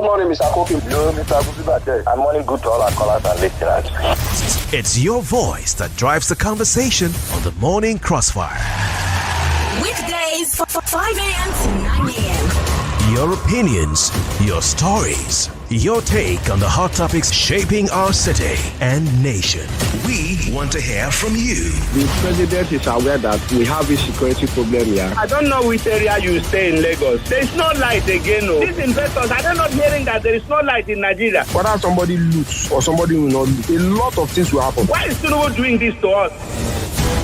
Good morning, Mr. Kofi. Hello, Mr. Kofi Bartels. And morning good to all our callers and listeners. It's your voice that drives the conversation on the Morning Crossfire. Weekdays, 5 a.m. to 9 a.m. Your opinions, your stories, your take on the hot topics shaping our city and nation. We want to hear from you. The president is aware that we have a security problem here. I don't know which area you stay in Lagos. There is no light again. No. These investors, are they not hearing that there is no light in Nigeria? Whether somebody loots or somebody will not loot, a lot of things will happen. Why is Tinubu doing this to us?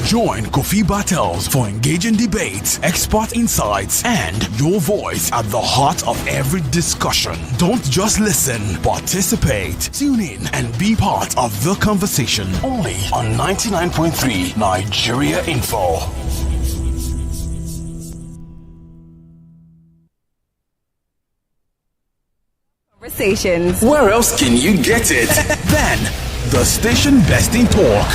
Join Kofi Bartels for engaging debates, expert insights, and your voice at the heart of every discussion. Don't just listen, participate. Tune in and be part of the conversation. Only on 99.3 Nigeria Info. Conversations. Where else can you get it? Then, the station best in talk.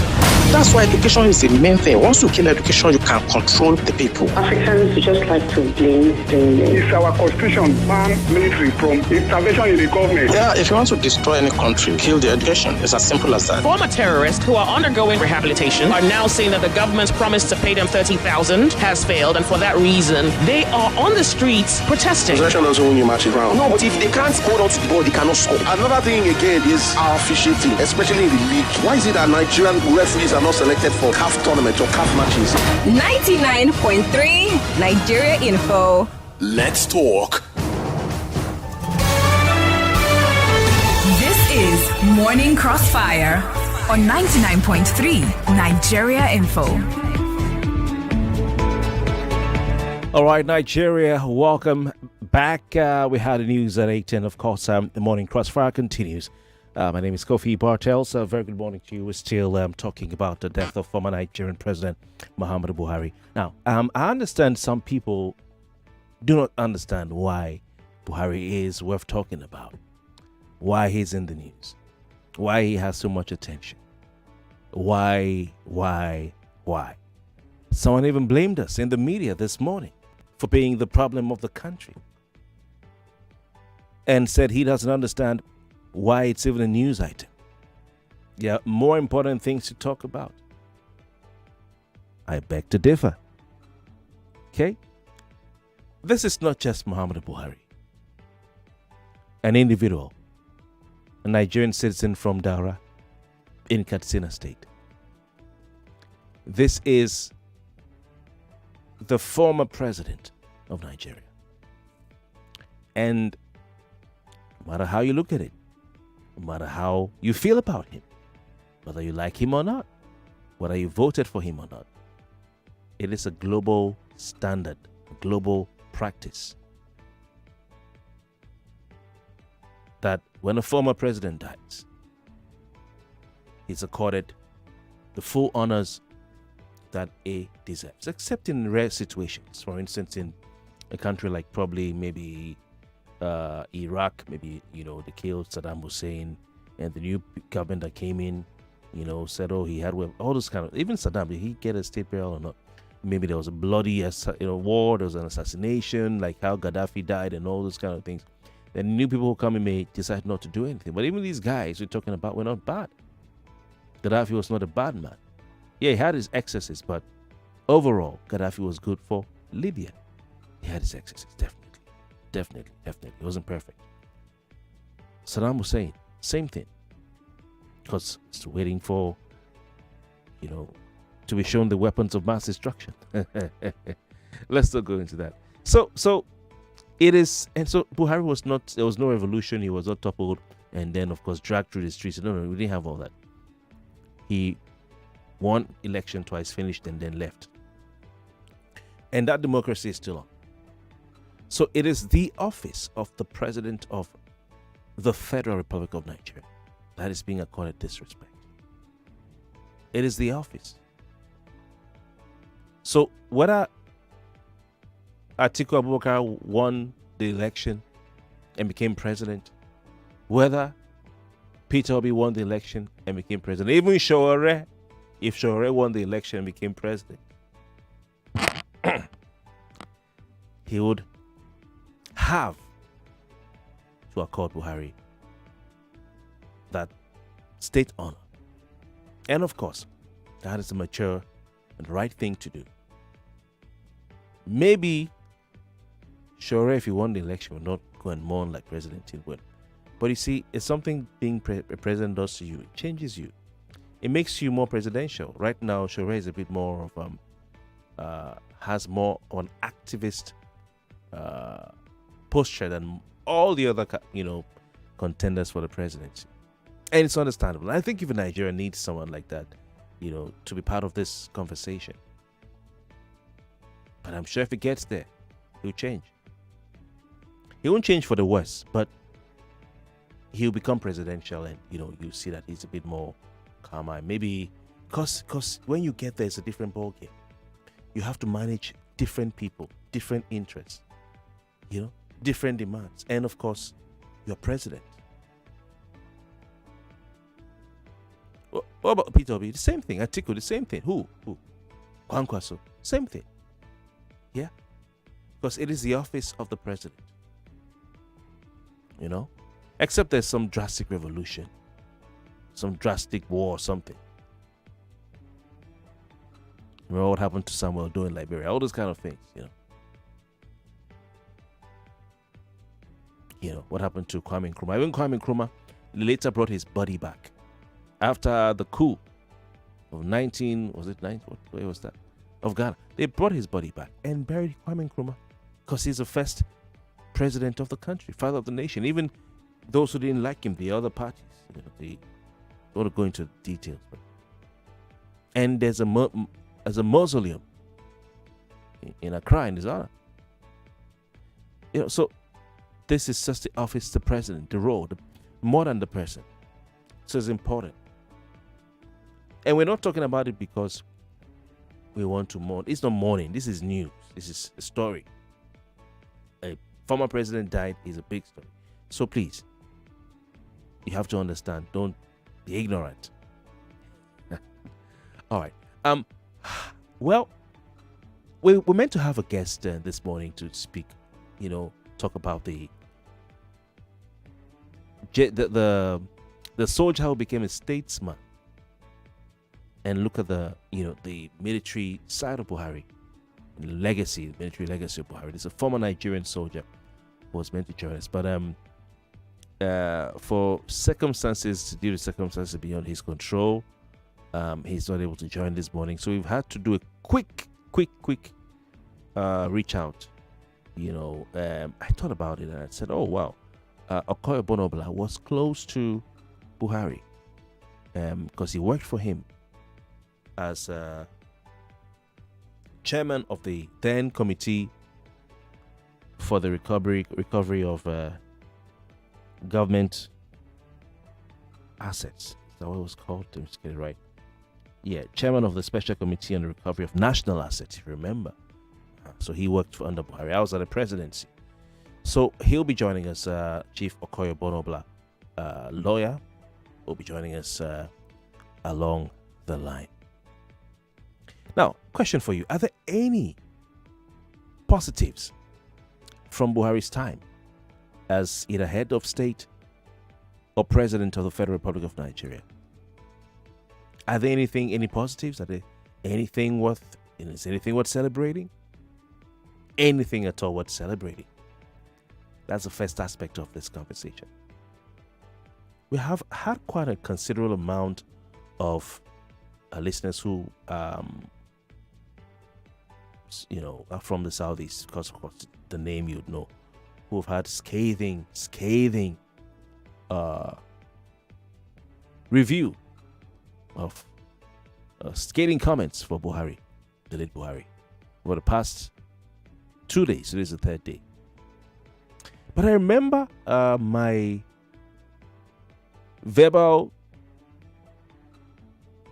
That's why education is the main thing. Once you kill education, you can control the people. Africans just like to blame the... It's our constitution ban military from intervention in the government. Yeah, if you want to destroy any country, kill the education. It's as simple as that. Former terrorists who are undergoing rehabilitation are now saying that the government's promise to pay them $30,000 has failed, and for that reason, they are on the streets protesting. Possession doesn't win you matches round. No, but if they can't hold on to the ball, they cannot score. Another thing again is our officiating, especially in the league. Why is it that Nigerian referees are not selected for CAF tournament or CAF matches? 99.3 Nigeria Info. Let's talk. This is Morning Crossfire on 99.3 Nigeria Info. All right, Nigeria, welcome back. We had the news at 8, and of course, the Morning Crossfire continues. My name is Kofi Bartels. Very good morning to you. We're still talking about the death of former Nigerian President Muhammadu Buhari. Now, I understand some people do not understand why Buhari is worth talking about, why he's in the news, why he has so much attention, why. Someone even blamed us in the media this morning for being the problem of the country and said he doesn't understand why it's even a news item. Yeah, more important things to talk about. I beg to differ. Okay? This is not just Muhammadu Buhari, an individual, a Nigerian citizen from Daura in Katsina State. This is the former president of Nigeria. And no matter how you look at it, no matter how you feel about him, whether you like him or not, whether you voted for him or not, it is a global standard, a global practice that when a former president dies, he's accorded the full honors that he deserves, except in rare situations. For instance, in a country like probably maybe Iraq, maybe, they killed Saddam Hussein, and the new government that came in, said, he had all those kind of, even Saddam, did he get a state burial or not? Maybe there was a bloody, war, there was an assassination, like how Gaddafi died and all those kind of things. Then new people who come in may decide not to do anything. But even these guys we're talking about were not bad. Gaddafi was not a bad man. Yeah, he had his excesses, but overall, Gaddafi was good for Libya. He had his excesses, definitely. He wasn't perfect. Saddam Hussein, same thing. Because it's waiting for, to be shown the weapons of mass destruction. Let's not go into that. So it is, and so Buhari was not, there was no revolution. He was not toppled and then, of course, dragged through the streets. No, we didn't have all that. He won election twice, finished, and then left. And that democracy is still on. So it is the office of the President of the Federal Republic of Nigeria that is being accorded disrespect. It is the office. So whether Atiku Abubakar won the election and became president, whether Peter Obi won the election and became president, even Showore, if Showore won the election and became president, he would have to accord Buhari that state honor. And of course, that is a mature and right thing to do. Maybe, sure, if you won the election, will not go and mourn like President Tinubu. But you see, it's something being a president does to you. It changes you. It makes you more presidential. Right now, Shure is a bit more of has more of an activist posture than all the other contenders for the presidency, and it's understandable. I think even Nigeria needs someone like that, to be part of this conversation. But I'm sure if he gets there, he'll change. He won't change for the worse, but he'll become presidential, and you'll see that he's a bit more calmer. Maybe because when you get there, it's a different ballgame. You have to manage different people, different interests, different demands, and of course, you're president. What about Peter Obi? The same thing. Atiku, the same thing. Who? Kwankwaso, same thing. Yeah, because it is the office of the president. Except there's some drastic revolution, some drastic war or something. Remember what happened to Samuel Doe in Liberia? All those kind of things, what happened to Kwame Nkrumah? Even Kwame Nkrumah later brought his body back after the coup of 19. Was it 19? What way was that? Of Ghana. They brought his body back and buried Kwame Nkrumah because he's the first president of the country, father of the nation. Even those who didn't like him, the other parties, they don't want to go into details. And there's a mausoleum in Accra in his honor. So this is just the office of the president, the role, more than the person. So it's important. And we're not talking about it because we want to mourn. It's not mourning. This is news. This is a story. A former president died is a big story. So please, you have to understand. Don't be ignorant. All right. Well, we're meant to have a guest this morning to speak. Talk about the soldier who became a statesman, and look at the military side of Buhari, military legacy of Buhari. There's a former Nigerian soldier who was meant to join us, but for circumstances beyond his control, he's not able to join this morning. So we've had to do a quick reach out. I thought about it and I said, oh wow, Okoye Bonobla was close to Buhari because he worked for him as chairman of the then committee for the recovery of government assets. Is that what it was called? Let me just get it right. Yeah, chairman of the special committee on the recovery of national assets, if you remember. So he worked for under Buhari. I was at the presidency. So he'll be joining us, Chief Okoye Bonobla, lawyer, will be joining us along the line. Now, question for you. Are there any positives from Buhari's time as either head of state or president of the Federal Republic of Nigeria? Are there any positives? Are there anything worth celebrating? Anything at all worth celebrating? That's the first aspect of this conversation. We have had quite a considerable amount of listeners who, are from the southeast, because of course the name you'd know, who have had scathing review of scathing comments for Buhari, the late Buhari, over the past 2 days. Today's the third day. But I remember my verbal,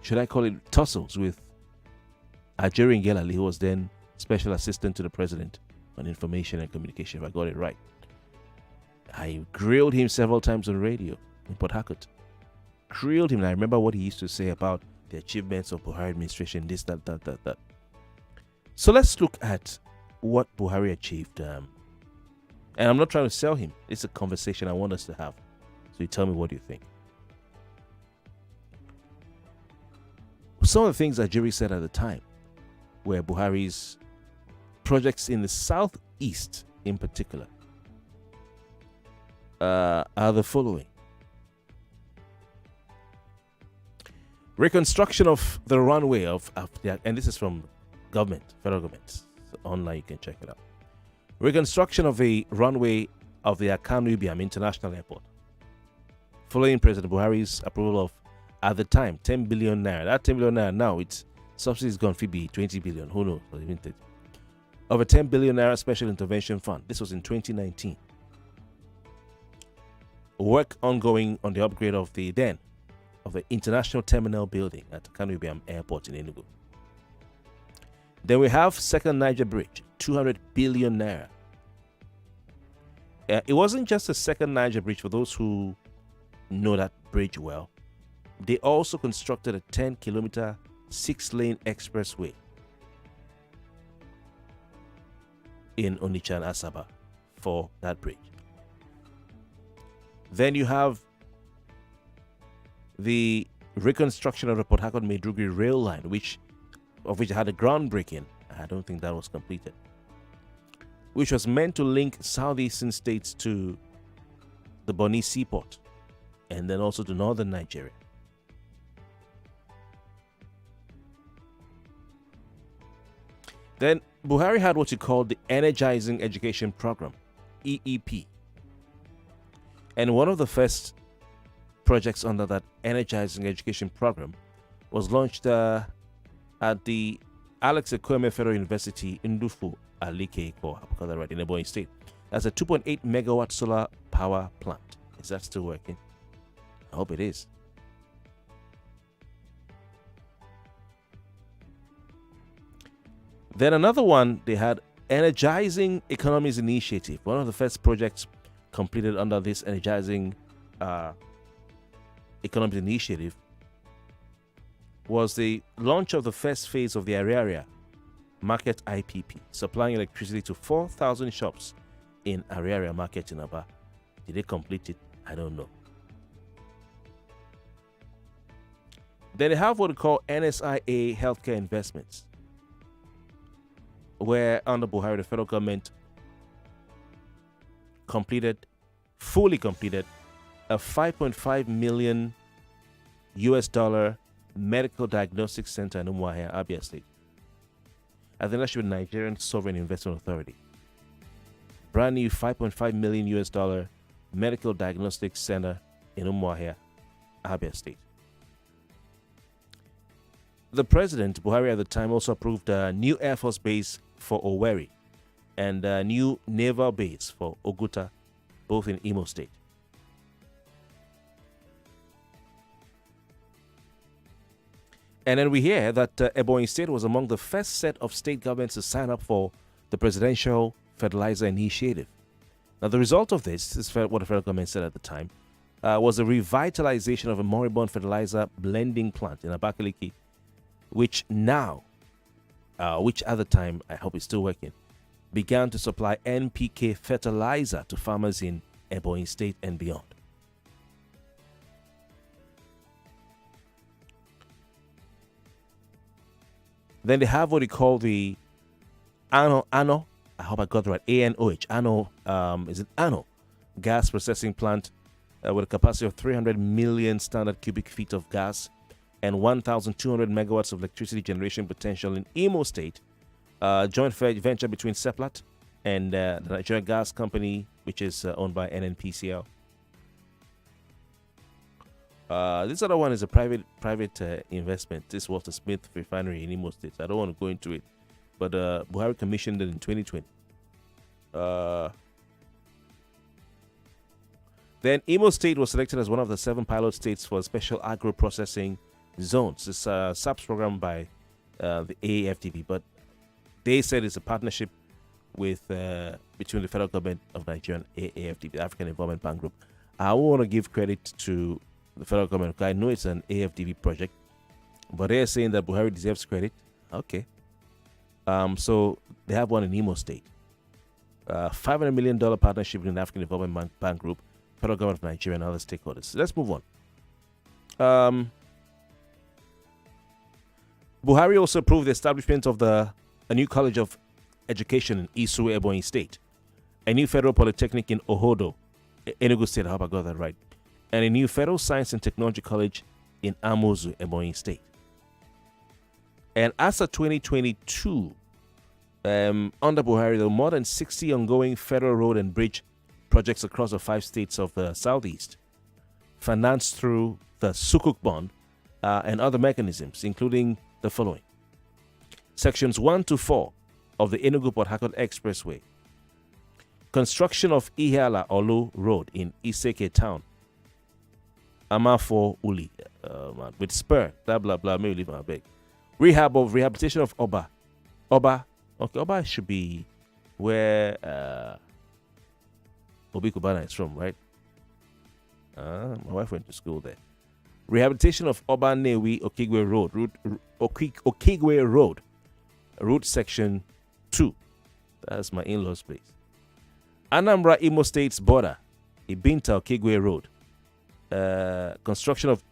should I call it, tussles with Ajuri Ngelale, who was then Special Assistant to the President on Information and Communication, if I got it right. I grilled him several times on radio in Port Harcourt. Grilled him, and I remember what he used to say about the achievements of Buhari administration, this, that. So let's look at what Buhari achieved. And I'm not trying to sell him. It's a conversation I want us to have. So you tell me what you think. Some of the things that Jerry said at the time were Buhari's projects in the southeast in particular are the following. Reconstruction of the runway and this is from government, federal government. So online, you can check it out. Reconstruction of the runway of the Akanu Ibiam International Airport. Following President Buhari's approval of, at the time, 10 billion naira. That 10 billion naira now, its subsidy is going to be 20 billion. Who knows? Or even 30. Of a 10 billion naira special intervention fund. This was in 2019. Work ongoing on the upgrade of the International Terminal Building at Akanu Ibiam Airport in Enugu. Then we have Second Niger Bridge, 200 billion naira. It wasn't just a Second Niger Bridge for those who know that bridge well. They also constructed a 10-kilometer, 6-lane expressway in Onitsha and Asaba for that bridge. Then you have the reconstruction of the Port Harcourt-Maiduguri rail line, of which I had a groundbreaking. I don't think that was completed. Which was meant to link southeastern states to the Bonny Seaport and then also to northern Nigeria. Then Buhari had what he called the Energizing Education Program, EEP. And one of the first projects under that Energizing Education Program was launched at the Alex Ekweme Federal University in Ndufu, Alike, or in Ebonyi State. That's a 2.8 megawatt solar power plant. Is that still working? I hope it is. Then another one, they had Energizing Economies Initiative. One of the first projects completed under this Energizing Economies Initiative was the launch of the first phase of the Ariaria Market IPP, supplying electricity to 4,000 shops in Ariaria Market in Aba. Did they complete it? I don't know. Then they have what we call NSIA Healthcare Investments, where under Buhari, the federal government fully completed a $5.5 million medical diagnostics center in Umuahia, Abia State. I think that should be Nigerian Sovereign Investment Authority. Brand new $5.5 million medical diagnostics center in Umuahia, Abia State. The president, Buhari at the time, also approved a new Air Force base for Owerri and a new naval base for Oguta, both in Imo State. And then we hear that Ebonyi State was among the first set of state governments to sign up for the Presidential Fertilizer Initiative. Now, the result of this is what the federal government said at the time, was a revitalization of a moribund fertilizer blending plant in Abakaliki, which at the time, I hope it's still working, began to supply NPK fertilizer to farmers in Ebonyi State and beyond. Then they have what they call the Ano, I hope I got it right, ANOH, Ano gas processing plant with a capacity of 300 million standard cubic feet of gas and 1,200 megawatts of electricity generation potential in Imo State. Joint venture between Seplat and the Nigerian Gas Company, which is owned by NNPCL. This other one is a private investment. This was the Smith Refinery in Imo State. I don't want to go into it, but Buhari commissioned it in 2020. Then Imo State was selected as one of the 7 pilot states for special agro-processing zones. It's a SAPS program by the AAFDB, but they said it's a partnership with between the federal government of Nigeria and AAFDB, the African Development Bank Group. I want to give credit to the federal government. I know it's an AFDB project, but they're saying that Buhari deserves credit. Okay. So they have one in Imo State. $500 million partnership with the African Development Bank Group, federal government of Nigeria, and other stakeholders. So let's move on. Buhari also approved the establishment of a new College of Education in Isu, Ebonyi State, a new federal polytechnic in Ohodo, Enugu State, I hope I got that right, and a new federal science and technology college in Amozu, Ebonyi State. And as of 2022, under Buhari, there were more than 60 ongoing federal road and bridge projects across the 5 states of the southeast, financed through the Sukuk bond and other mechanisms, including the following: Sections 1 to 4 of the Enugu-Port Harcourt Expressway, construction of Ihiala Olu Road in Iseke Town, Amafo Uli, with spur, blah blah blah. Maybe leave my bag. Rehabilitation of Oba. Okay, Oba should be where Obi Kubana is from, right? My wife went to school there. Rehabilitation of Oba Newi Okigwe Road, Okigwe Road, route section 2. That's my in-laws' place. Anambra Imo State's border, Ibinta Okigwe Road. Construction of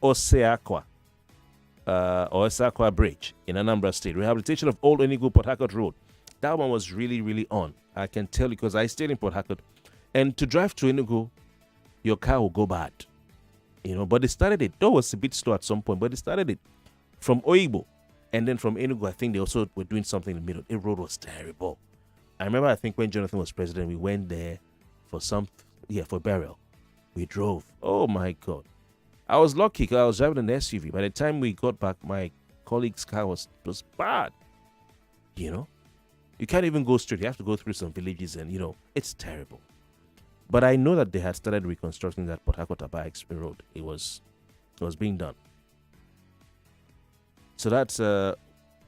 Oseakwa Bridge in Anambra State. Rehabilitation of Old Enugu Port Harcourt Road. That one was really, really on. I can tell you because I stayed in Port Harcourt. And to drive to Enugu, your car will go bad. But they started it. Though it was a bit slow at some point, but they started it from Oigbo. And then from Enugu, I think they also were doing something in the middle. The road was terrible. I remember, I think when Jonathan was president, we went there for burial. We drove. Oh my God. I was lucky because I was driving an SUV. By the time we got back, my colleague's car was bad. You can't even go straight. You have to go through some villages and, it's terrible. But I know that they had started reconstructing that Port Harcourt-Aba Express Road. It was being done. So that's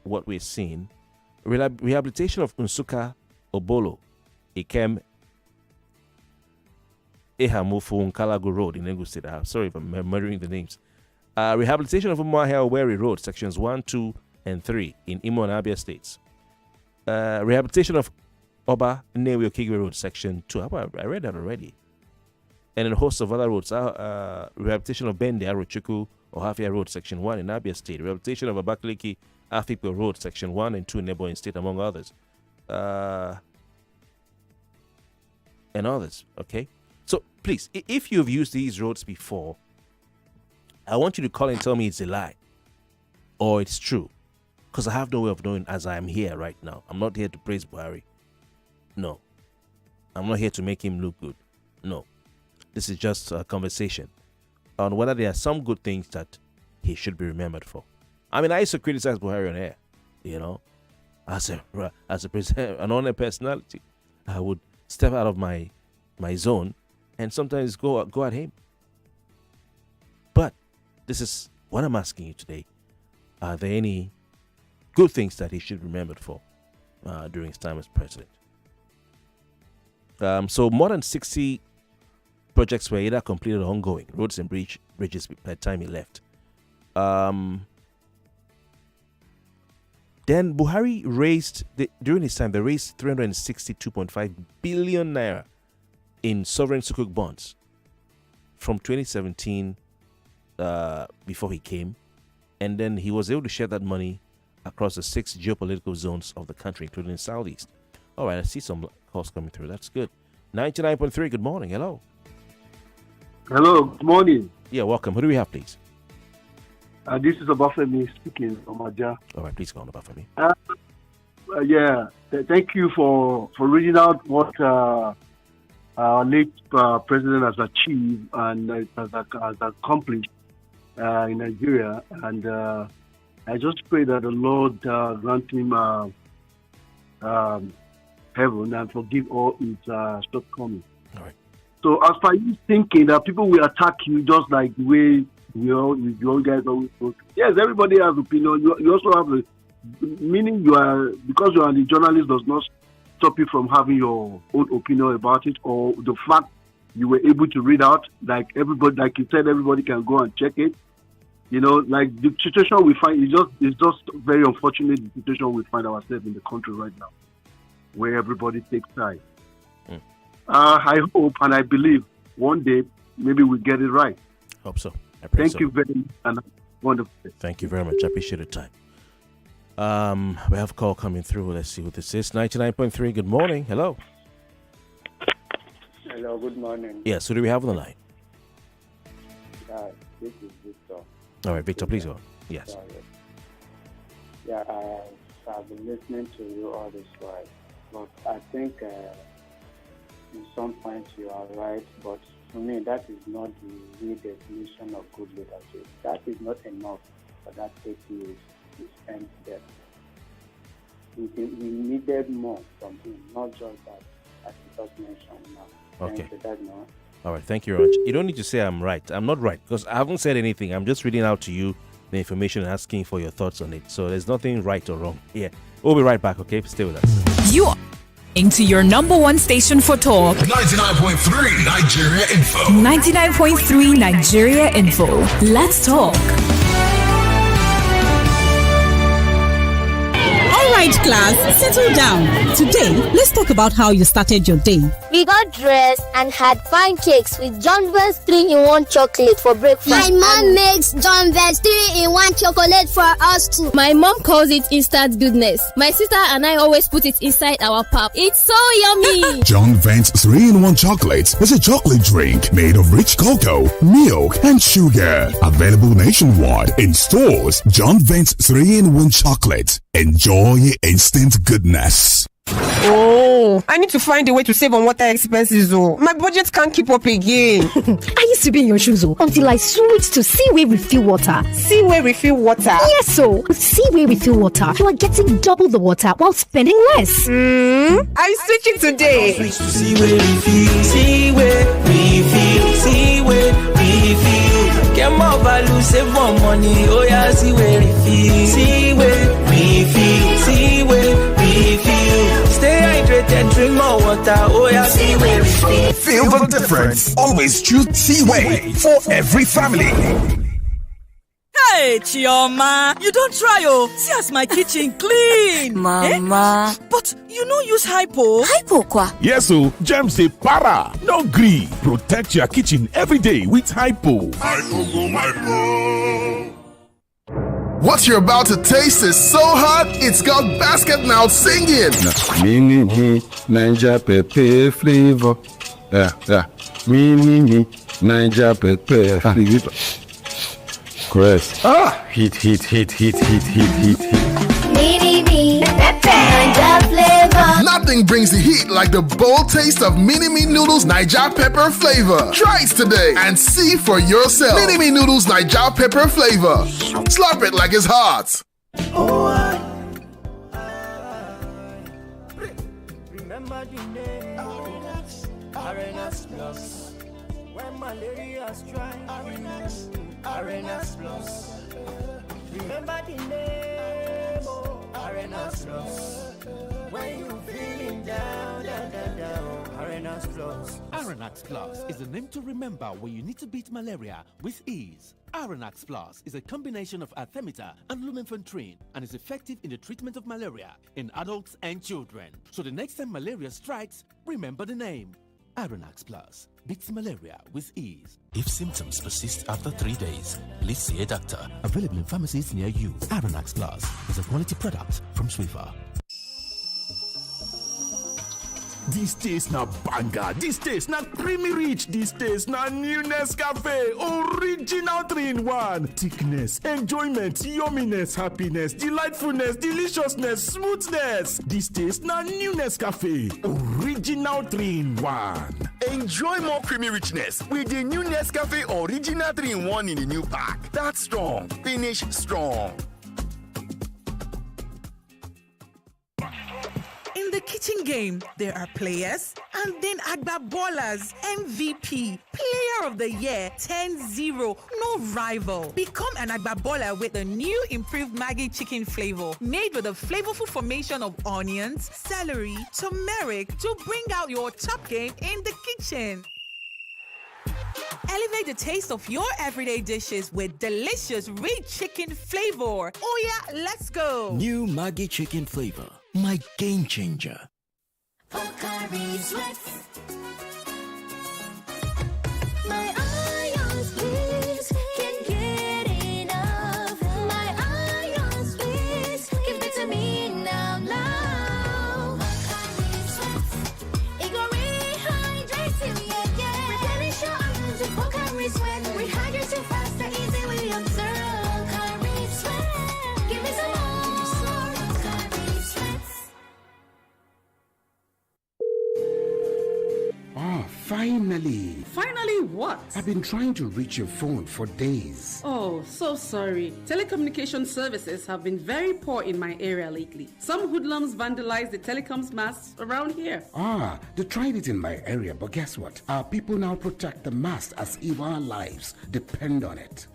what we're seeing. Rehabilitation of Unsuka Obolo, Ikem Ehamufu Nkalagu Road in Enugu State. Sorry if I'm murdering the names. Rehabilitation of Umuahia Weri Road, sections 1, 2, and 3 in Imo and Abia states. Rehabilitation of Oba Newi Okigwe Road, section 2. I read that already. And a host of other roads. Rehabilitation of Bende Arochuku Ohafia Road, section 1 in Abia State. Rehabilitation of Abakaliki Afikpo Road, section 1 and 2 in Ebonyi State, among others. And others, okay? So, please, if you've used these roads before, I want you to call and tell me it's a lie or it's true. Because I have no way of knowing as I am here right now. I'm not here to praise Buhari. No. I'm not here to make him look good. No. This is just a conversation on whether there are some good things that he should be remembered for. I mean, I used to criticize Buhari on air, as a president, an honest personality. I would step out of my zone and sometimes go at him. But this is what I'm asking you today. Are there any good things that he should be remembered for during his time as president? So more than 60 projects were either completed or ongoing, roads and bridges by the time he left. Then Buhari during his time, they raised 362.5 billion naira in sovereign sukuk bonds from 2017 before he came. And then he was able to share that money across the 6 geopolitical zones of the country, including the southeast. All right, I see some calls coming through. That's good. 99.3, good morning. Hello. Hello, good morning. Yeah, welcome. Who do we have, please? This is Obafemi speaking from Aja. All right, please go on, Obafemi. Thank you for reading out what our late president has achieved and has accomplished in Nigeria. And I just pray that the Lord grant him heaven and forgive all his shortcomings. All right. So as for you thinking that people will attack you just like the way you guys always go. Yes, everybody has opinion. You also have meaning because you are the journalist does not stop you from having your own opinion about it, or the fact you were able to read out, like everybody, like you said, everybody can go and check it. Like the situation we find is just very unfortunate. The situation we find ourselves in the country right now, where everybody takes sides. I hope and I believe one day maybe we get it right. Hope so. I pray Thank so. you very much and wonderful. Thank you very much. I appreciate the time. We have a call coming through. Let's see who this is. 99.3. Good morning. Hello. Hello. Good morning. Yes. Who do we have on the line? This is Victor. All right, Victor, please go. Yes. Yeah, I've been listening to you all this while, but I think in some points you are right, but for me that is not the real definition of good leadership. That is not enough for that 8 years to spend there. We needed more from him, not just that, as you just mentioned now. Okay. That now. All right, thank you very much. You don't need to say I'm right. I'm not right because I haven't said anything. I'm just reading out to you the information and asking for your thoughts on it. So there's nothing right or wrong. Yeah, we'll be right back, okay? Stay with us. You are into your number one station for talk. 99.3 Nigeria Info. 99.3 Nigeria Info. Let's talk. Alright class, settle down. Today, let's talk about how you started your day. We got dressed and had pancakes with John Vance 3-in-1 chocolate for breakfast. My mom makes John Vance 3-in-1 chocolate for us too. My mom calls it instant goodness. My sister and I always put it inside our pap. It's so yummy. John Vance 3-in-1 chocolate is a chocolate drink made of rich cocoa, milk, and sugar. Available nationwide in stores. John Vance 3-in-1 chocolate. Enjoy instant goodness. Oh, I need to find a way to save on water expenses. Oh, my budget can't keep up again. I used to be in your shoes until I switched to Seaway Refill Water. Seaway Refill Water? Yes, so with Seaway Refill Water, you are getting double the water while spending less. I'm switching today. Switch to Seaway Refill. Seaway Refill. Seaway Refill. Get more value, save more money. Oh yeah, Seaway Refill. Seaway Refill. Seaway Refill. Stay hydrated, drink more water. Oh yeah, Seaway Refill. Feel the difference. Always choose Seaway for every family. Hey, Chioma, you don't try, oh. See as my kitchen clean. Mama. But you no use hypo. Hypo kwa? Yes, so germs say para. No gree. Protect your kitchen every day with hypo. Hypo go hypo. What you're about to taste is so hot, it's got basket mouth singing. Mini Ninja Pepe flavor. Yeah. Mini Ninja Pepe flavor. Chris. Heat. Mini Ninja flavor. Nothing brings the heat like the bold taste of Mini Me Noodles Ninja Pepper flavor. Try it today and see for yourself. Mini Me Noodles Ninja Pepper flavor. Slurp it like it's hot. Remember the name Arenas Plus. When malaria strikes, Arenas Plus. Remember the name Arenas Plus. When you feeling down, Arenas Plus. Arenax Plus is the name to remember when you need to beat malaria with ease. Arenax Plus is a combination of artemether and lumenfantrine and is effective in the treatment of malaria in adults and children. So the next time malaria strikes, remember the name. Arenax Plus beats malaria with ease. If symptoms persist after 3 days, please see a doctor. Available in pharmacies near you. Arenax Plus is a quality product from Swiffer. This taste na banger, this taste na creamy rich, this taste na new Nescafe, original 3-in-1. Thickness, enjoyment, yumminess, happiness, delightfulness, deliciousness, smoothness. This taste na new Nescafe, original 3-in-1. Enjoy more creamy richness with the new Nescafe Original 3-in-1 in the new pack. That's strong, finish strong. In the kitchen game, there are players and then Agba Ballers, MVP, Player of the Year, 10-0, no rival. Become an Agba Baller with the new improved Maggi chicken flavor, made with a flavorful formation of onions, celery, turmeric to bring out your top game in the kitchen. Elevate the taste of your everyday dishes with delicious rich chicken flavor. Oh yeah, let's go. New Maggi chicken flavor, my game changer. Pocari Sweat. Finally. Finally what? I've been trying to reach your phone for days. Oh, so sorry. Telecommunication services have been very poor in my area lately. Some hoodlums vandalized the telecoms masts around here. They tried it in my area, but guess what? Our people now protect the mast as if our lives depend on it.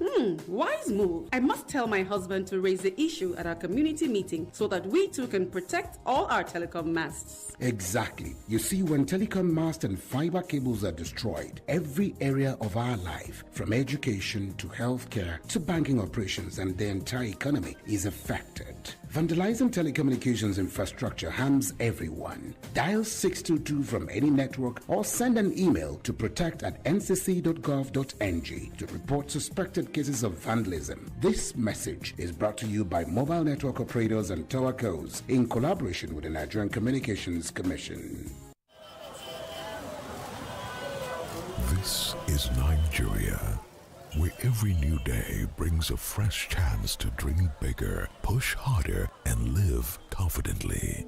Wise move. I must tell my husband to raise the issue at our community meeting so that we too can protect all our telecom masts. Exactly. You see, when telecom mast and fiber cables are destroyed, every area of our life, from education to healthcare to banking operations and the entire economy, is affected. Vandalizing telecommunications infrastructure harms everyone. Dial 622 from any network or send an email to protect@ncc.gov.ng to report suspected cases of vandalism. This message is brought to you by mobile network operators and towercos in collaboration with the Nigerian Communications Commission. This is Nigeria, where every new day brings a fresh chance to dream bigger, push harder, and live confidently.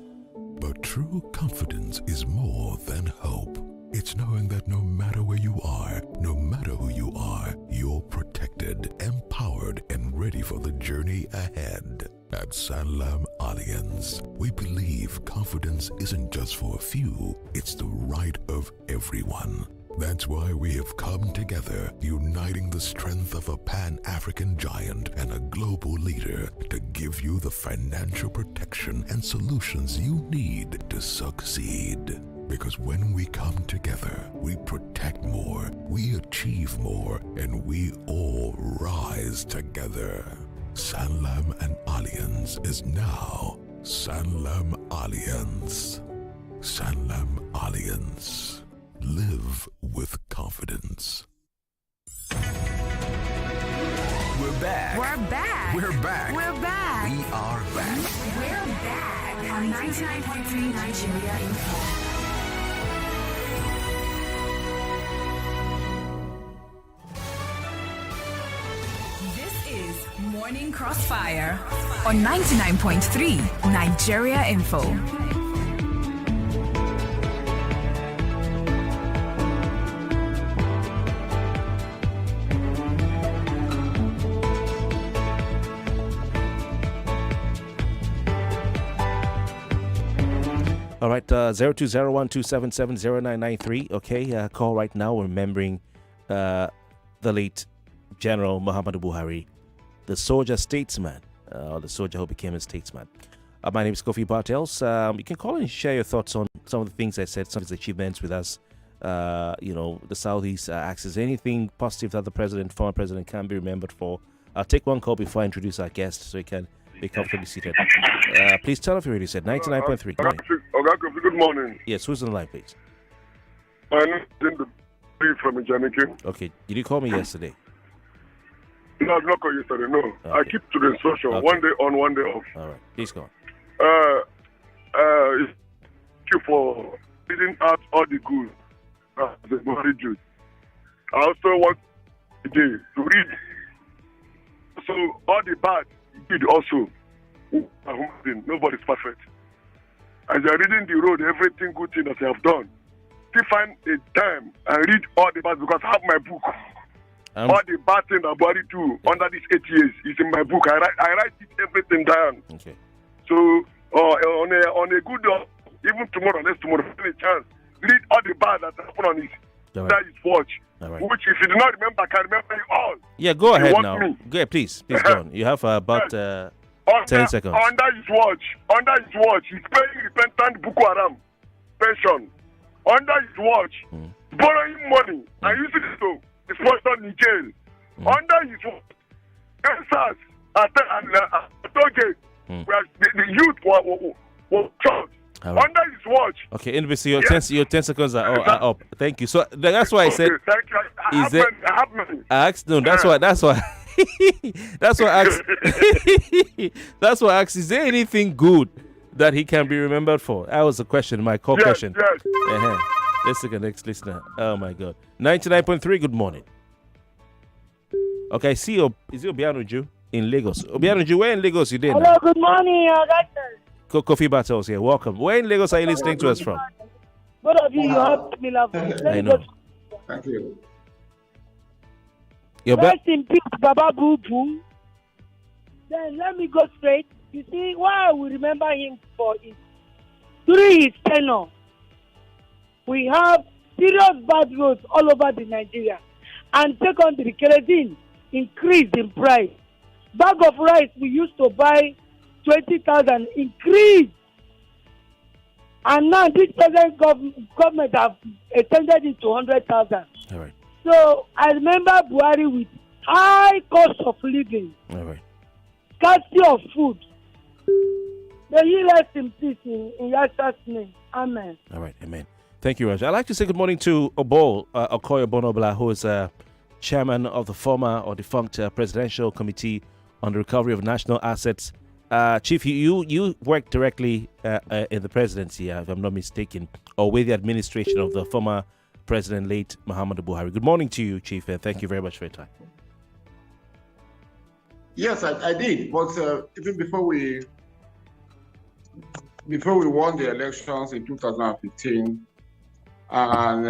But true confidence is more than hope. It's knowing that no matter where you are, no matter who you are, you're protected, empowered, and ready for the journey ahead. At Sanlam Alliance, we believe confidence isn't just for a few, it's the right of everyone. That's why we have come together, uniting the strength of a Pan-African giant and a global leader to give you the financial protection and solutions you need to succeed. Because when we come together, we protect more, we achieve more, and we all rise together. Sanlam and Alliance is now Sanlam Alliance. Sanlam Alliance. Live with confidence. We're back. We're back. We're back. We're back. We are back. We're back on 99.3 Nigeria Info. This is Morning Crossfire on 99.3 Nigeria Info. All right, 020127709993. Okay, call right now remembering the late General Muhammadu Buhari, the soldier statesman, or the soldier who became a statesman. My name is Kofi Bartels. You can call and share your thoughts on some of the things I said, some of his achievements with us. The Southeast axis, anything positive that the former president can be remembered for. I'll take one call before I introduce our guest so he can be comfortably seated. Please turn off your radio set. 99.3. Good morning. Yes, who's on the line, please? My name is from Ijaniki. Okay, did you call me yesterday? No, I've not called yesterday, no. Okay. I keep to the instruction, one day on, one day off. All right, please go on. Thank you for reading out all the good, the Buhari Jews. I also want today to read so all the bad did also. Nobody's perfect. As you're reading the road, everything good thing that you have done, still find a time and read all the bad, because I have my book. All the bad things that Buhari do under these 8 years is in my book. I write it everything down. Okay. So on a good day, even tomorrow, next tomorrow, any chance, read all the bad that happened on his watch. Right. Which, if you do not remember, I can remember you all. Yeah, go ahead now. Go ahead, please go on. You have about 10 seconds. Under his watch, he's paying repentant Boko Haram pension. Under his watch, borrowing money and using it to sponsor Niger. Under his watch, answers and target where the youth were shot. Right. Under his watch. Okay, NBC, your 10 seconds are up. Thank you. So that's why I said. Thank you. I have many. I asked. No, that's why. That's why I asked. That's why I asked. Is there anything good that he can be remembered for? That was the question. My core question. Yes. Let's take the next listener. Oh my God. 99.3. Good morning. Okay, is it Obianuju in Lagos? Obianuju, where in Lagos you there? Hello, now? good morning, doctor. Kofi Bartels here. Welcome. Where in Lagos are you listening to us from? Both of you have me laugh. I know. Thank you. Rest in peace, Baba Boo Boo. Then let me go straight. You see, why we remember him for is during his tenure, we have serious bad roads all over the Nigeria. And secondly, kerosene increased in price. Bag of rice we used to buy 20,000 increased. And now this present government have extended it to 100,000. All right. So I remember Buhari with high cost of living. All right. Scarcity of food. May he rest in peace in Yahshua's name. Amen. All right. Amen. Thank you, Raj. I'd like to say good morning to Okoye Bonobla, who is chairman of the former or defunct Presidential Committee on the Recovery of National Assets. Chief, you worked directly in the presidency, if I'm not mistaken, or with the administration of the former President, late Muhammadu Buhari. Good morning to you, Chief, and thank you very much for your time. Yes, I did. But even before we won the elections in 2015, and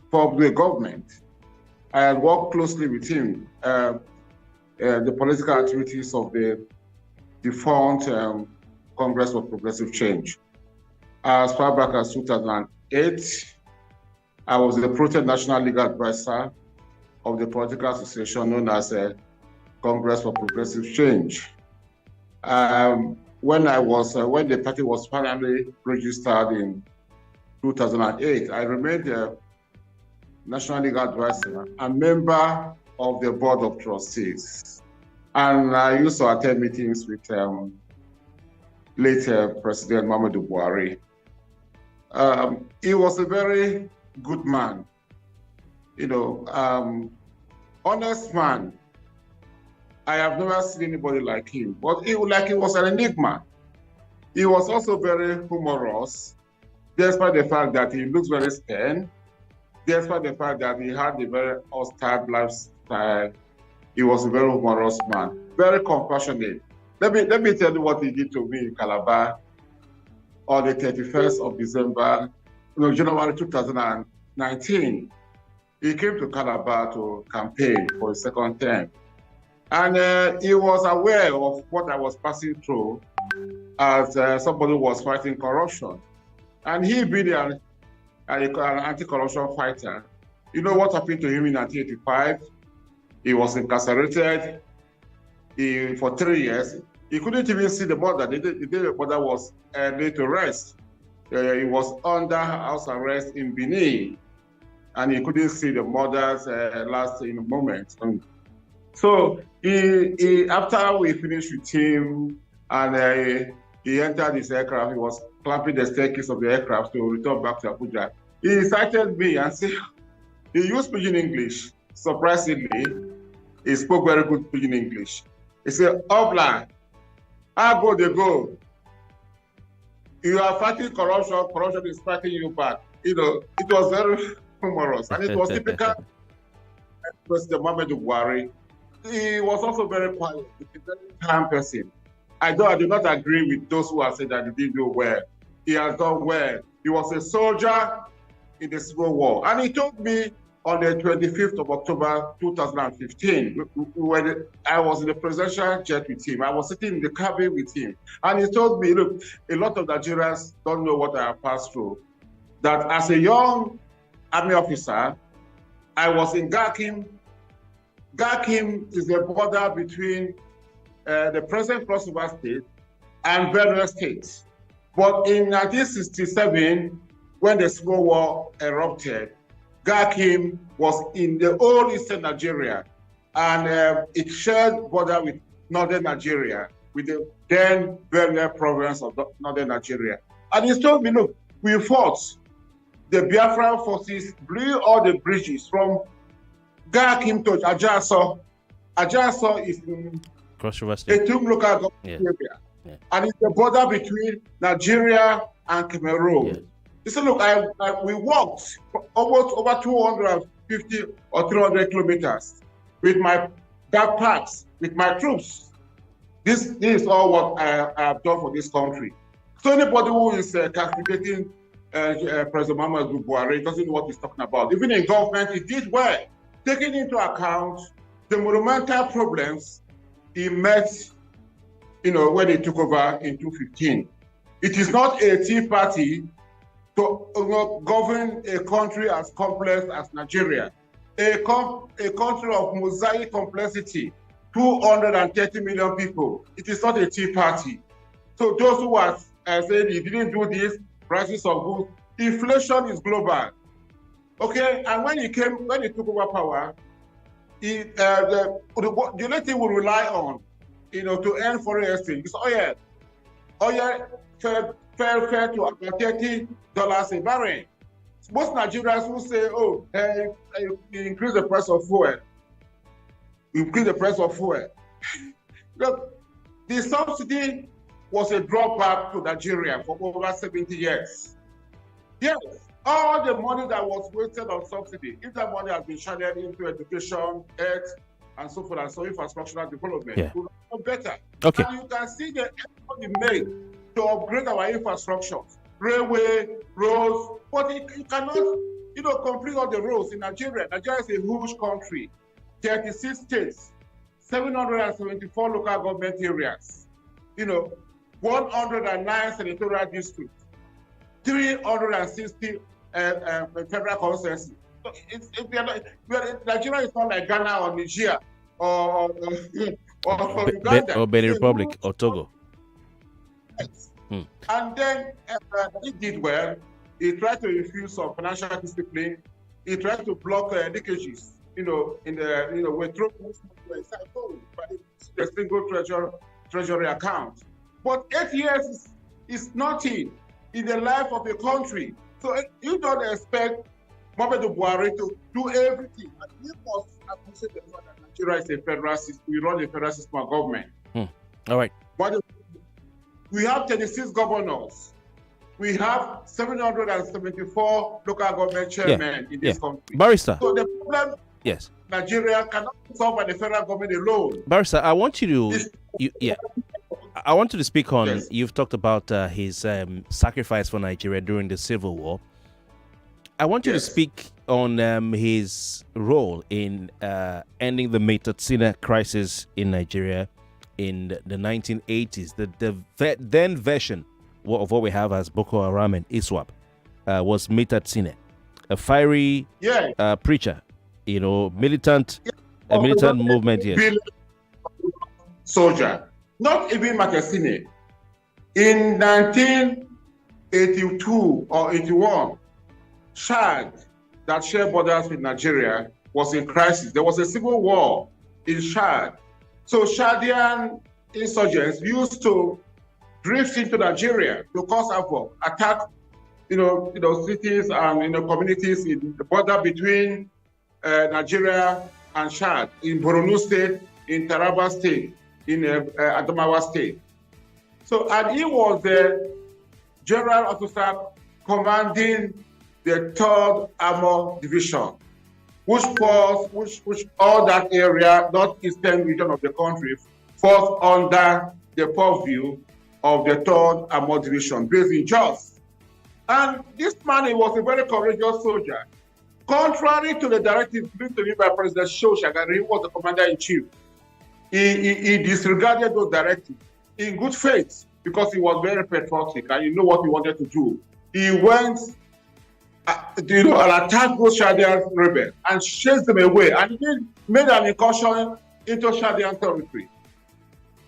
for the government, I had worked closely with him. The political activities of the defunct Congress for Progressive Change. As far back as 2008, I was the Pro-Tem National Legal Advisor of the political association known as Congress for Progressive Change. When the party was finally registered in 2008, I remained the National Legal Advisor and member of the Board of Trustees. And I used to attend meetings with late President Muhammadu Buhari. He was a very good man, honest man. I have never seen anybody like him, but he was an enigma. He was also very humorous, despite the fact that he looks very stern, despite the fact that he had a very austere lifestyle. He was a very humorous man, very compassionate. Let me tell you what he did to me in Calabar on the 31st of December, January 2019. He came to Calabar to campaign for his second term. And he was aware of what I was passing through as somebody who was fighting corruption. And he being an anti-corruption fighter, you know what happened to him in 1985? He was incarcerated for 3 years. He couldn't even see the mother. The mother was laid to rest. He was under house arrest in Benin, and he couldn't see the mother's last moment. So he after we finished with him, and he entered his aircraft, he was clamping the staircase of the aircraft to return back to Abuja. He cited me and said, he used pidgin English. Surprisingly, he spoke very good pidgin English. He said, Obla, how go they go? You are fighting corruption, corruption is fighting you back. It was very humorous. And it was typical President Muhammadu Buhari. He was also very quiet, a very calm person. I do not agree with those who have said that he didn't do well. He has done well. He was a soldier in the Civil War. And he told me on the 25th of October 2015, I was in the presidential jet with him. I was sitting in the cabin with him. And he told me, look, a lot of Nigerians don't know what I have passed through. That as a young army officer, I was in Garkim. Garkim is the border between the present Cross River State and various states. But in 1967, when the Civil War erupted, Garkim was in the old eastern Nigeria, and it shared border with northern Nigeria, with the then various province of northern Nigeria. And he told me, look, we fought. The Biafran forces blew all the bridges from Garkim to Ajaso. Ajaso is in Cross River State. Etum local government area. Yeah. And it's the border between Nigeria and Cameroon. Yeah. He said, look, we walked almost over 250 or 300 kilometers with my backpacks, with my troops. This is all what I have done for this country. So anybody who is castigating President Muhammadu Buhari doesn't know what he's talking about. Even in government, he did well, taking into account the monumental problems he met, when he took over in 2015. It is not a tea party to govern a country as complex as Nigeria, a country of mosaic complexity, 230 million people. It is not a tea party. So those who are saying he didn't do this, prices of goods, inflation is global. Okay, and when he took over power, the only thing we rely on, to earn foreign exchange is oil. Oil fell to about $30 a barrel. Most Nigerians will say, you increase the price of fuel. Look, the subsidy was a drawback to Nigeria for over 70 years. Yes, all the money that was wasted on subsidy, if that money has been channeled into education, health, and so forth, and so infrastructural development, would be better. Okay. And you can see the effort we made to upgrade our infrastructure, railway, roads, but you cannot, complete all the roads in Nigeria. Nigeria is a huge country, 36 states, 774 local government areas, 109 senatorial districts, 360 federal constituencies. So Nigeria is not like Ghana or Niger or Uganda. Or Benin Republic or Togo. And then he did well. He tried to infuse some financial discipline. He tried to block leakages, with the single treasury account. But 8 years is nothing in the life of a country. So you don't expect Muhammadu Buhari to do everything. And we must appreciate the fact that Nigeria is a federal system. We run a federal system of government. All right. But we have 36 governors. We have 774 local government chairmen in this country. Barrister. So the problem, yes, Nigeria cannot be solved by the federal government alone. Barrister, I want you to, I want you to speak on. Yes. You've talked about his sacrifice for Nigeria during the Civil War. I want you to speak on his role in ending the Metatsina crisis in Nigeria in the 1980s. The then version of what we have as Boko Haram and ISWAP was Metatsina, a fiery preacher, militant movement. Yes. Soldier, not even Metatsina. In 1982 or 81, Chad, that shared borders with Nigeria, was in crisis. There was a civil war in Chad. So Chadian insurgents used to drift into Nigeria to cause havoc, attack, cities and communities in the border between Nigeria and Chad, in Borno State, in Taraba State, in Adamawa State. So, and he was the general officer commanding the 3rd Armor Division, which all that area, northeastern region of the country, falls under the purview of the 3rd Armor Division, based in Jos. And this man, he was a very courageous soldier. Contrary to the directive given to him by President Shagari, he was the commander-in-chief. He disregarded those directives in good faith because he was very patriotic and he knew what he wanted to do. He went and attacked those Chadian rebels and chased them away, and he made an incursion into Chadian territory.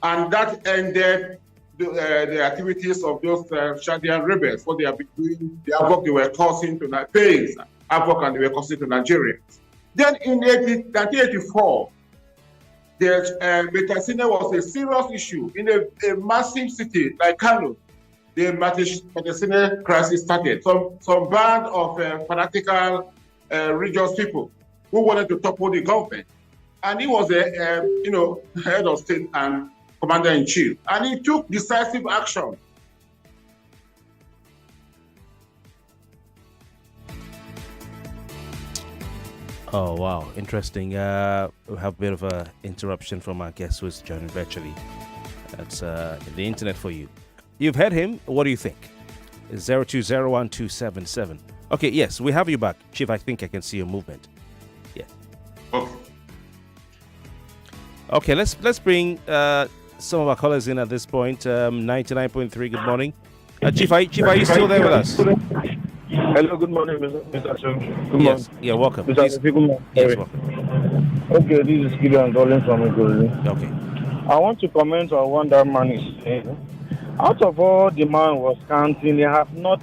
And that ended the activities of those Chadian rebels, what they have been doing, the havoc they were causing to Nigerians, havoc and they were causing to Nigerians. Then in 1984, the Metatsina was a serious issue in a massive city like Kano. The Metatsina crisis started. Some band of fanatical religious people who wanted to topple the government, and he was the head of state and commander-in-chief, and he took decisive action. Oh, wow. Interesting. We have a bit of an interruption from our guest who is joining virtually. That's the internet for you. You've heard him. What do you think? 0201-277. Okay, yes, we have you back. Chief, I think I can see your movement. Yeah. Okay, let's bring some of our callers in at this point. 99.3, good morning. Chief, are you still there with us? Hello, good morning, Mr. Chung. Good Yes, morning. yeah, welcome. Mr. Please. Good morning. Yes, welcome. Okay, this is Gideon calling from Igori. Okay. I want to comment on what that man is saying. Out of all the man was counting, they have not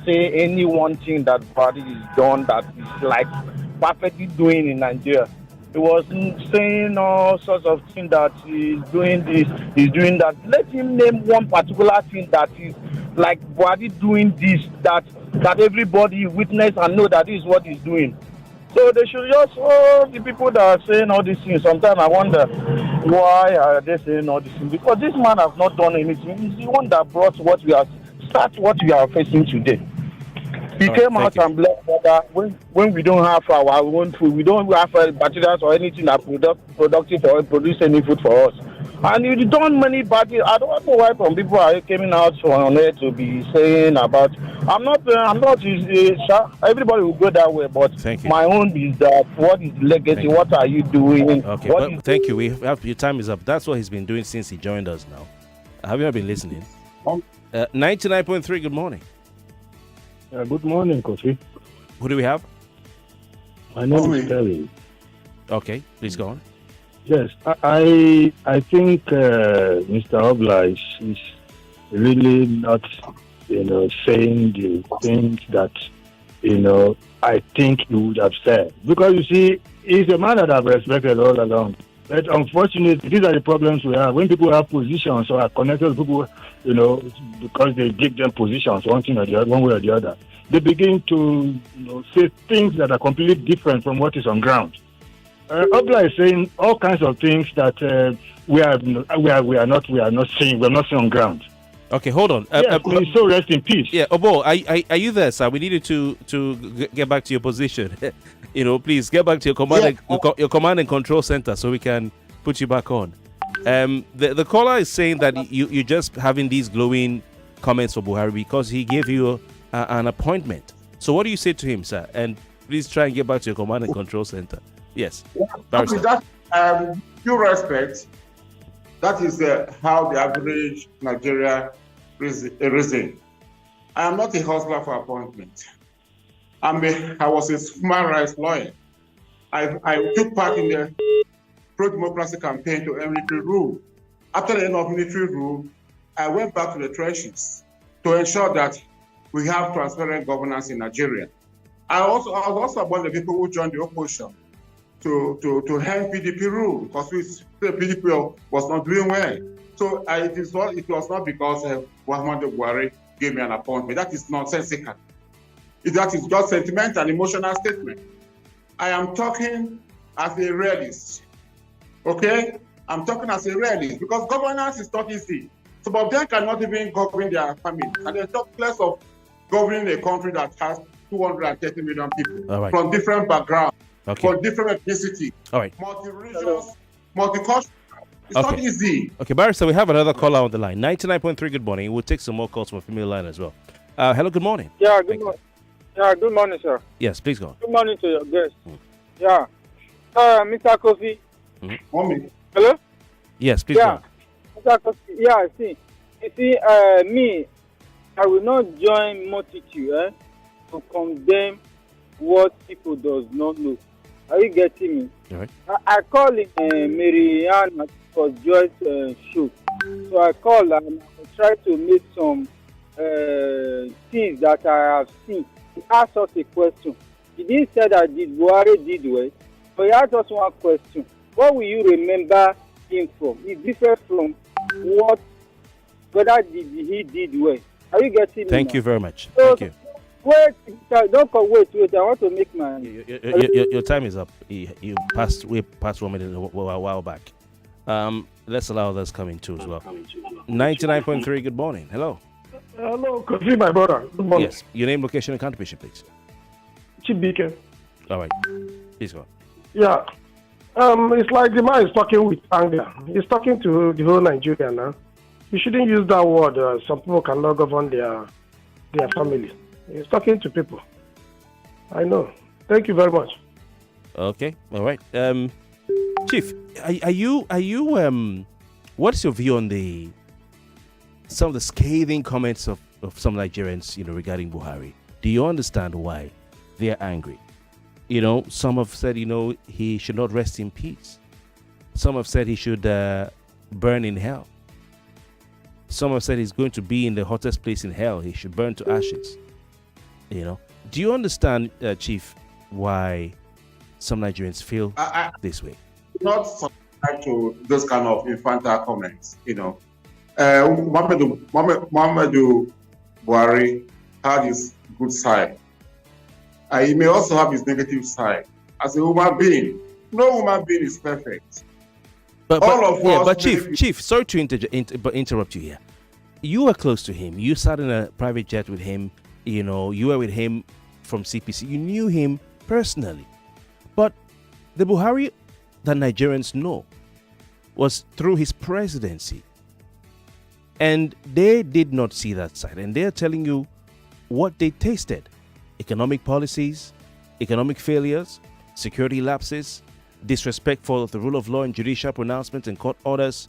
say any one thing that Buhari is done that is like perfectly doing in Nigeria. He was saying all sorts of things that he's doing this, he's doing that. Let him name one particular thing that is like Buhari doing this, that everybody witness and know that this is what he's doing. So they should just, the people that are saying all these things, sometimes I wonder why are they saying all these things? Because this man has not done anything. He's the one that brought what we are facing today. He came out and blessed that when we don't have our own food, we don't have materials or anything that productive or produce any food for us. And you done many bad things. I don't know why some people are coming out on air to be saying about. I'm not. Everybody will go that way, but my own is that what is legacy? What are you doing? Okay, but thank you. Your time is up. That's what he's been doing since he joined us. Now, have you not been listening? 99.3. Good morning. Good morning, Kofi. Who do we have? My name is Terry. Okay, please go on. Yes, I think Mr. Obla is really not, saying the things that, I think he would have said. Because, you see, he's a man that I've respected all along. But unfortunately, these are the problems we have. When people have positions or are connected to people, because they give them positions, one thing or the other, one way or the other, they begin to say things that are completely different from what is on ground. Obla is saying all kinds of things that we are not seeing on ground. Okay, hold on. So rest in peace. Yeah, Obo, are you there, sir? We needed to get back to your position. Please get back to your command and control center so we can put you back on. The caller is saying that you're just having these glowing comments for Buhari because he gave you an appointment. So what do you say to him, sir? And please try and get back to your command and control center. Yes. With that due respect, that is how the average Nigeria reason. I am not a hustler for appointment. I was a human rights lawyer. I took part in the pro-democracy campaign to end military rule. After the end of military rule, I went back to the trenches to ensure that we have transparent governance in Nigeria. I was also one of the people who joined the opposition to end PDP rule because the PDP was not doing well. So it was not because Muhammadu Buhari gave me an appointment. That is nonsensical. That is just sentimental and emotional statement. I am talking as a realist. Okay? I'm talking as a realist because governance is not easy. Some of them cannot even govern their family. And they talk less of governing a country that has 230 million people from different backgrounds, from different ethnicity, multi-religious, multicultural. It's not easy. Okay, Barrister, we have another caller on the line. 99.3, good morning. We'll take some more calls from a female line as well. Hello, good morning. Yeah, good morning. Yeah, good morning, sir. Yes, please go on. Good morning to your guest. Yeah. Mr. Kofi. Mommy. Hello? Yes, please go on. Mr. Kofi, yeah, me, I will not join multitude to condemn what people does not know. Are you getting me? All right. I call it Mariana for Joyce show. So I call and I try to make some things that I have seen. He asked us a question. He didn't say that Buhari did well, but he asked us one question. What will you remember him from? It's different from whether he did well. Are you getting me? Thank you very much. So, thank you. Wait. I want to make my... Your time is up. You passed 1 minute a while back. Let's allow others coming too as well. 99.3, good morning. Hello. Hello, Kofi, my brother. Good morning. Yes. Your name, location, and contribution, please. Chibike. All right. Please go on. Yeah. It's like the man is talking with anger. He's talking to the whole Nigeria now. You shouldn't use that word. Some people cannot govern their their family. He's talking to people. I know. Thank you very much. Okay, all right. Chief, are you what's your view on some of the scathing comments of some Nigerians, regarding Buhari? Do you understand why they are angry? Some have said, he should not rest in peace. Some have said he should burn in hell. Some have said he's going to be in the hottest place in hell. He should burn to ashes. Do you understand, Chief, why some Nigerians feel this way? Not subscribe to those kind of infantile comments. Muhammadu Buhari had his good side. He may also have his negative side. As a human being, no human being is perfect. But Chief, sorry to interrupt you here. You were close to him. You sat in a private jet with him. You were with him from CPC. You knew him personally. But the Buhari that Nigerians know was through his presidency. And they did not see that side. And they're telling you what they tasted. Economic policies, economic failures, security lapses, disrespect for the rule of law and judicial pronouncements and court orders,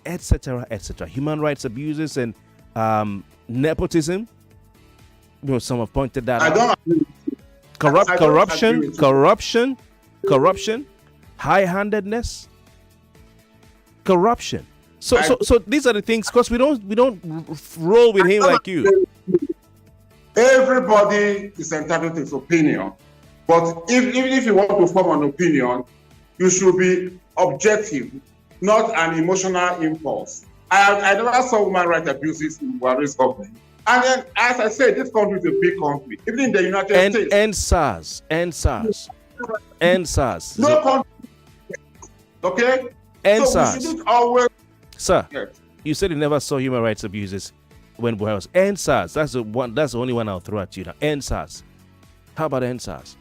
etc., etc. Human rights abuses and nepotism. Some have pointed that out. Corruption, high-handedness, corruption. So these are the things, because we don't roll with him like you. Everybody is entitled to his opinion, but even if you want to form an opinion, you should be objective, not an emotional impulse. I never saw human rights abuses in Buhari's government. And then, as I said, this country is a big country, even in the United States. And SARS. No country. Okay? And so SARS. We shouldn't always... Sir, yes. You said you never saw human rights abuses when Buhari was. And SARS. That's the only one I'll throw at you now. And SARS. How about and SARS?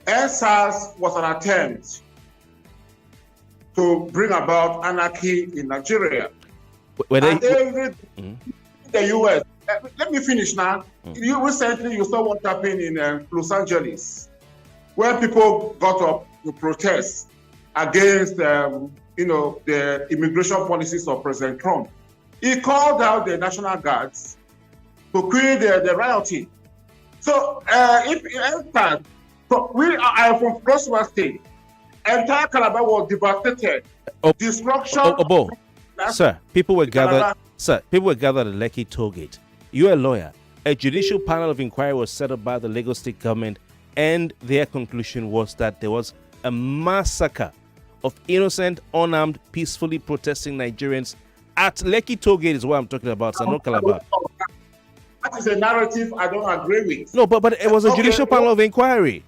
And SARS was an attempt to bring about anarchy in Nigeria. The U.S. Let me finish now. Recently, you saw what happened in Los Angeles, where people got up to protest against, the immigration policies of President Trump. He called out the National Guards to create the rioting. So, we are from Cross River State. Entire Calabar was devastated. Destruction. Sir, people were gathered. People were gathered at Lekki Tollgate. You're a lawyer. A judicial panel of inquiry was set up by the Lagos State government, and their conclusion was that there was a massacre of innocent, unarmed, peacefully protesting Nigerians at Lekki Tollgate is what I'm talking about, sir, not Calabar. That is a narrative I don't agree with. No, but it was a judicial panel of inquiry.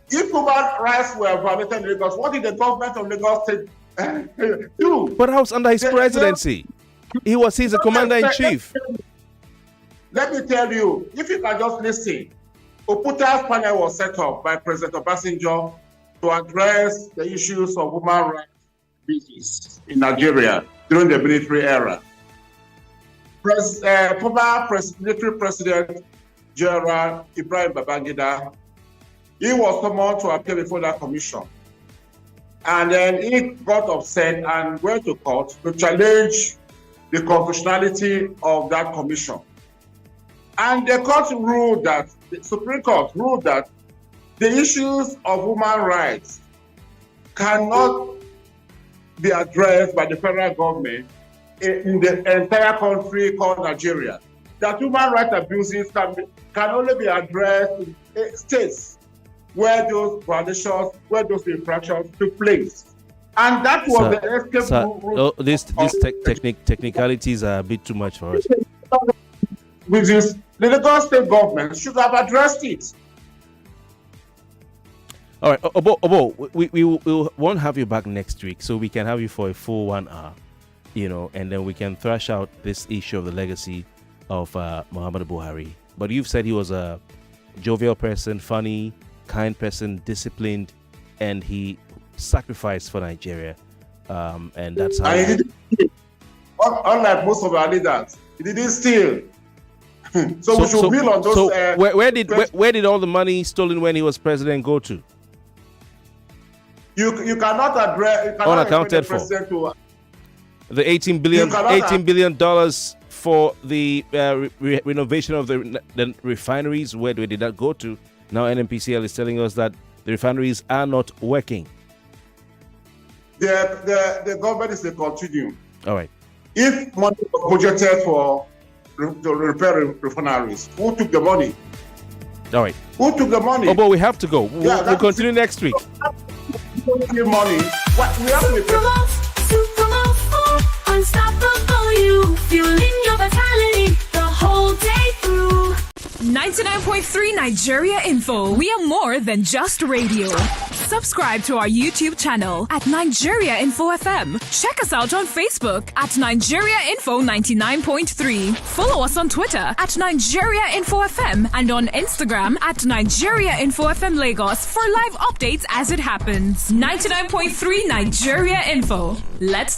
If human rights were violated in Lagos, what did the government of Lagos State do? But I was under his presidency. He's a commander-in-chief. Let me tell you, if you can just listen, Oputa's panel was set up by President Obasanjo to address the issues of human rights abuses in Nigeria during the military era. Former military President General Ibrahim Babangida, he was summoned to appear before that commission. And then he got upset and went to court to challenge the constitutionality of that commission. And the Supreme Court ruled that the issues of human rights cannot be addressed by the federal government in the entire country called Nigeria. That human rights abuses can only be addressed in states where those violations, where those infractions took place. And that was the escape route. These technicalities are a bit too much for us. With this, the Lagos State government should have addressed it. All right, Obo, we won't have you back next week, so we can have you for a full 1 hour, and then we can thrash out this issue of the legacy of Muhammadu Buhari. But you've said he was a jovial person, funny, kind person, disciplined, and he sacrificed for Nigeria, and that's how. Unlike most of our leaders, He didn't steal. So we should build on those. So where did all the money stolen when he was president go to? You cannot address. Unaccounted for. The $18 billion for the renovation of the refineries. Where did that go to? Now NNPCL is telling us that the refineries are not working. The government is a continuum. All right. If money was budgeted to repair refineries, who took the money? All right. Who took the money? Oh, but we have to go. We'll continue next week. Money. What we have to Unstoppable you, fueling your vitality the whole day through. 99.3 Nigeria Info. We are more than just radio. Subscribe to our YouTube channel at Nigeria Info FM. Check us out on Facebook at Nigeria Info 99.3. Follow us on Twitter at Nigeria Info FM and on Instagram at Nigeria Info FM Lagos for live updates as it happens. 99.3 Nigeria Info. Let's